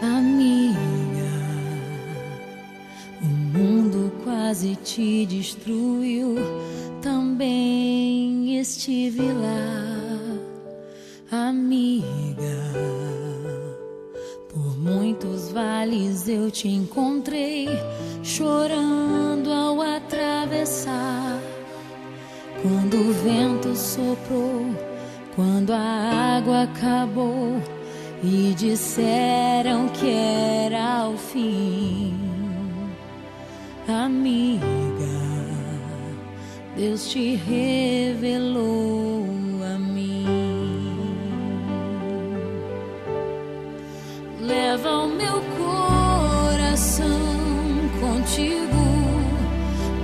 Amiga, o mundo quase te destruiu, também estive lá. Amiga, por muitos vales eu te encontrei, chorando ao atravessar. Quando o vento soprou, quando a água acabou e disseram que era o fim. Amiga, Deus te revelou a mim. Leva o meu coração contigo,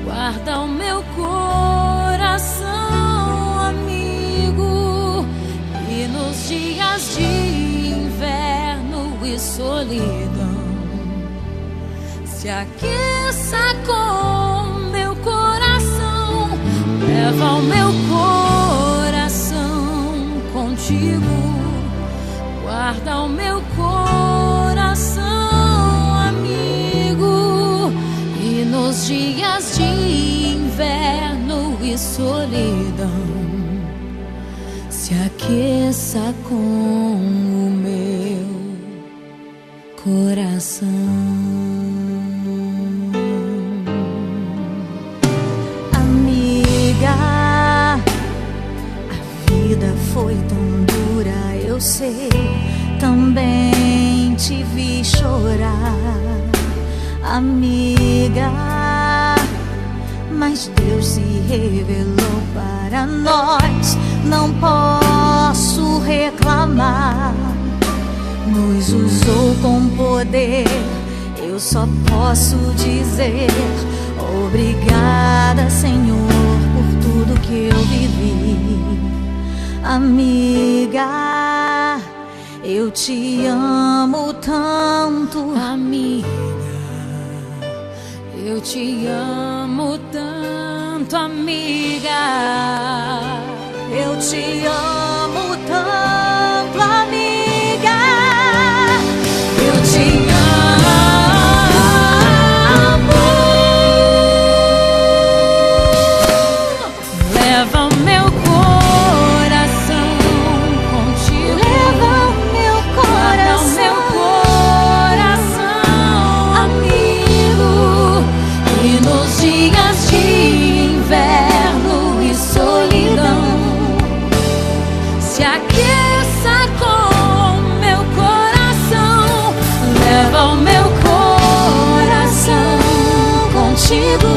guarda o meu coração, amigo. E nos dias de inverno e solidão, se aqueça com meu coração. Leva o meu coração contigo, guarda o meu coração, amigo. E nos dias de inverno e solidão, se aqueça com o meu coração. Amiga, a vida foi tão dura, eu sei, também te vi chorar. Amiga, mas Deus se revelou para nós, não posso reclamar. Nos usou com poder, eu só posso dizer obrigada, Senhor, por tudo que eu vivi. Amiga, eu te amo tanto. Amiga, eu te amo tanto, amiga. Eu te amo tanto, amiga. Eu te amo. Leva o meu coração contigo, Leva o meu guarda o meu coração, amigo. E nos dias de inverno e solidão, se aqueça com meu coração. Leva o meu coração contigo,